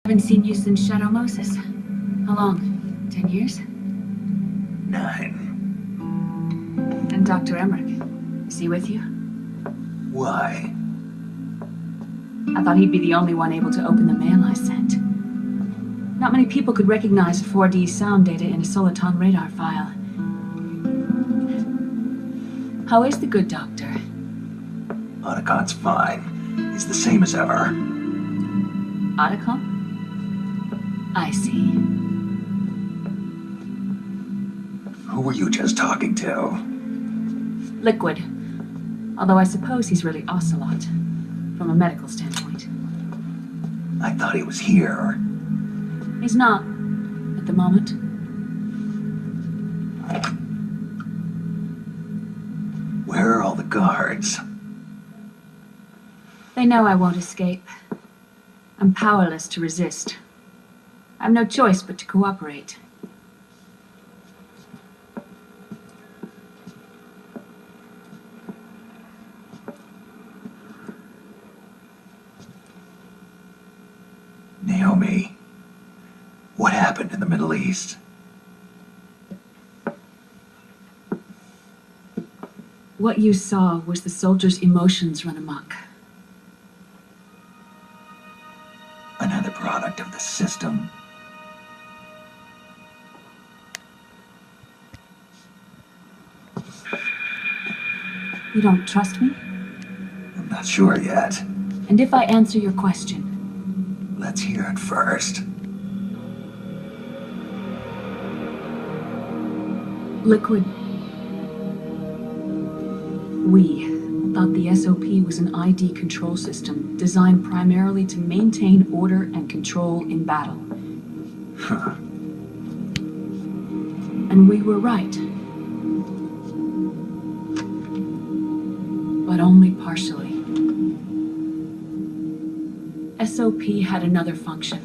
Haven't seen you since Shadow Moses. How long? 10 years? 9. And Dr. Emmerich, is he with you? Why? I thought he'd be the only one able to open the mail I sent. Not many people could recognize 4D sound data in a soliton radar file. How is the good doctor? Otacon's fine. He's the same as ever. Otacon? I see. Who were you just talking to? Liquid. Although I suppose he's really Ocelot, from a medical standpoint. I thought he was here. He's not, at the moment. Where are all the guards? They know I won't escape. I'm powerless to resist. I have no choice but to cooperate. Naomi, what happened in the Middle East? What you saw was the soldiers' emotions run amok. Another product of the system. You don't trust me? I'm not sure yet. And if I answer your question, Let's hear it first. Liquid, we thought the SOP was an ID control system designed primarily to maintain order and control in battle. Huh. And we were right. But only partially. SOP had another function.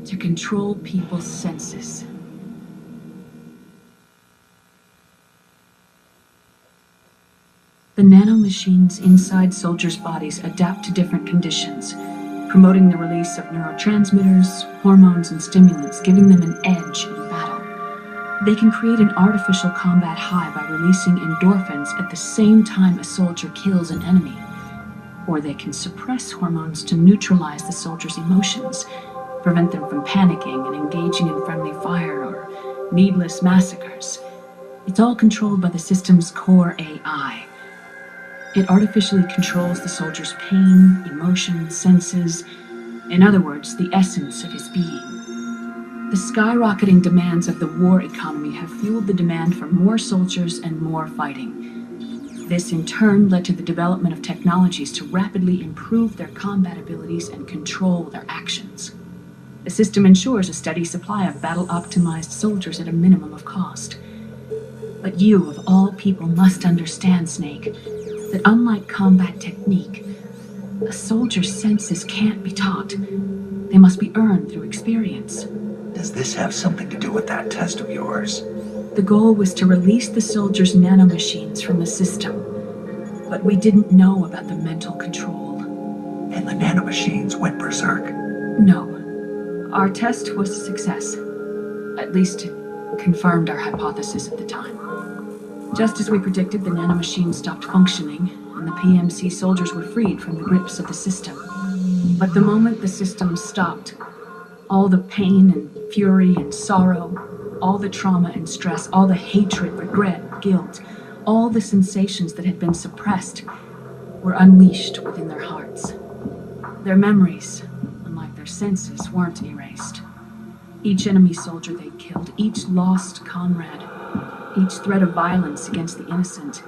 To control people's senses. The nanomachines inside soldiers' bodies adapt to different conditions, promoting the release of neurotransmitters, hormones, and stimulants, giving them an edge in battle. They can create an artificial combat high by releasing endorphins at the same time a soldier kills an enemy. Or they can suppress hormones to neutralize the soldier's emotions, prevent them from panicking and engaging in friendly fire or needless massacres. It's all controlled by the system's core AI. It artificially controls the soldier's pain, emotions, senses, in other words, the essence of his being. The skyrocketing demands of the war economy have fueled the demand for more soldiers and more fighting. This in turn led to the development of technologies to rapidly improve their combat abilities and control their actions. The system ensures a steady supply of battle-optimized soldiers at a minimum of cost. But you, of all people, must understand, Snake, that unlike combat technique, a soldier's senses can't be taught. They must be earned through experience. Does this have something to do with that test of yours? The goal was to release the soldiers' nanomachines from the system, but we didn't know about the mental control. And the nanomachines went berserk? No. Our test was a success. At least it confirmed our hypothesis at the time. Just as we predicted, the nanomachines stopped functioning, and the PMC soldiers were freed from the grips of the system. But the moment the system stopped, all the pain and fury and sorrow, all the trauma and stress, all the hatred, regret, guilt, all the sensations that had been suppressed were unleashed within their hearts. Their memories, unlike their senses, weren't erased. Each enemy soldier they killed, each lost comrade, each threat of violence against the innocent,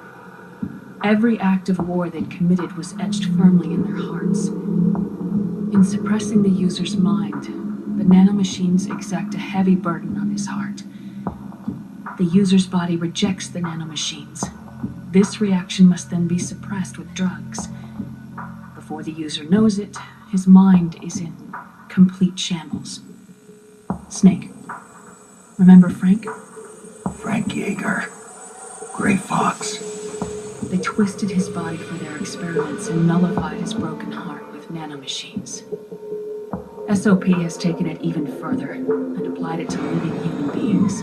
every act of war they'd committed was etched firmly in their hearts. In suppressing the user's mind, the nanomachines exact a heavy burden on his heart. The user's body rejects the nanomachines. This reaction must then be suppressed with drugs. Before the user knows it, his mind is in complete shambles. Snake, remember Frank? Frank Yeager. Gray Fox. They twisted his body for their experiments and nullified his broken heart with nanomachines. SOP has taken it even further and applied it to living human beings.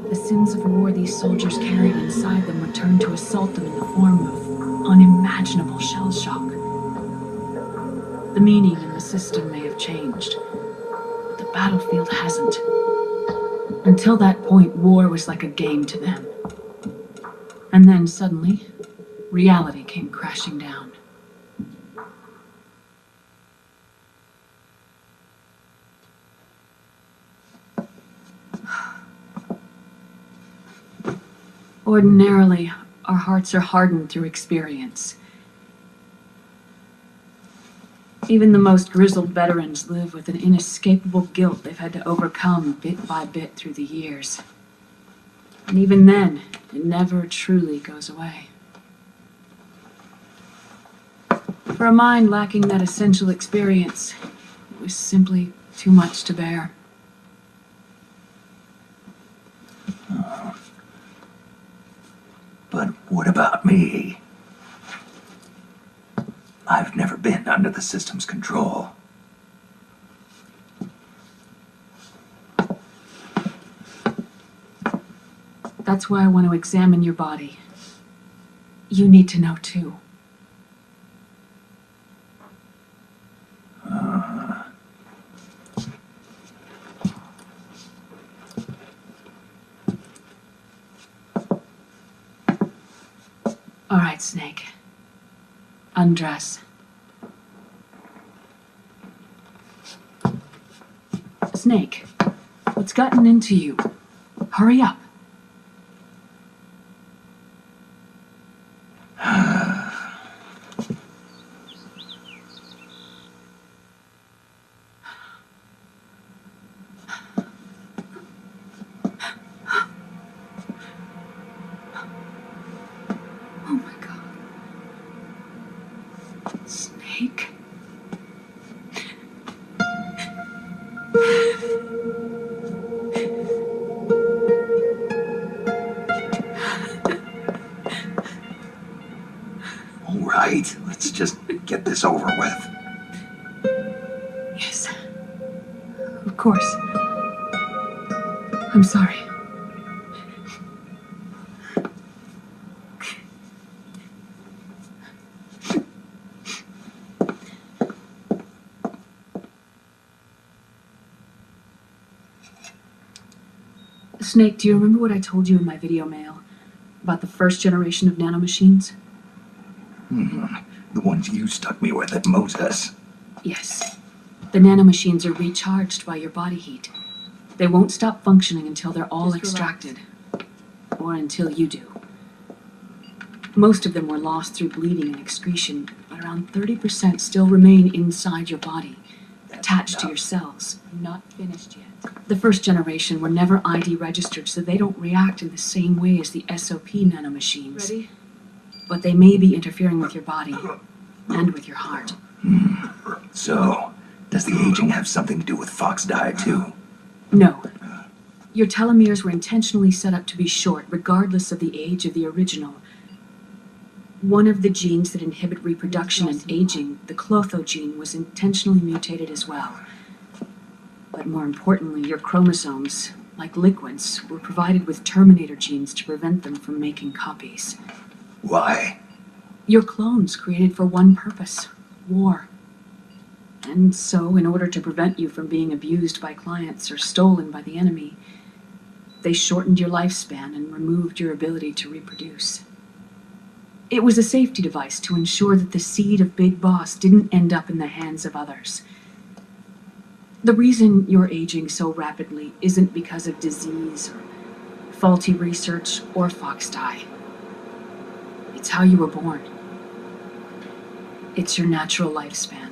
The sins of war these soldiers carried inside them returned to assault them in the form of unimaginable shell shock. The meaning in the system may have changed, but the battlefield hasn't. Until that point, war was like a game to them. And then, suddenly, reality came crashing down. Ordinarily, our hearts are hardened through experience. Even the most grizzled veterans live with an inescapable guilt they've had to overcome bit by bit through the years. And even then, it never truly goes away. For a mind lacking that essential experience, it was simply too much to bear. But what about me? I've never been under the system's control. That's why I want to examine your body. You need to know too. All right, Snake. Undress. Snake, what's gotten into you? Hurry up. Oh my God. Snake? All right, let's just get this over with. Yes. Of course. I'm sorry. Snake, do you remember what I told you in my video mail about the first generation of nanomachines? The ones you stuck me with at Moses. Yes. The nanomachines are recharged by your body heat. They won't stop functioning until they're all extracted. Or until you do. Most of them were lost through bleeding and excretion, but around 30% still remain inside your body, attached to your cells. Not finished yet. The first generation were never ID registered, so they don't react in the same way as the SOP nanomachines. Ready? But they may be interfering with your body and with your heart. So, does the aging have something to do with Fox diet too? No. Your telomeres were intentionally set up to be short, regardless of the age of the original. One of the genes that inhibit reproduction and aging, the clotho gene, was intentionally mutated as well. But more importantly, your chromosomes, like liquids, were provided with terminator genes to prevent them from making copies. Why? Your clones created for one purpose: war. And so, in order to prevent you from being abused by clients or stolen by the enemy, they shortened your lifespan and removed your ability to reproduce. It was a safety device to ensure that the seed of Big Boss didn't end up in the hands of others. The reason you're aging so rapidly isn't because of disease or faulty research or Fox die. It's how you were born. It's your natural lifespan.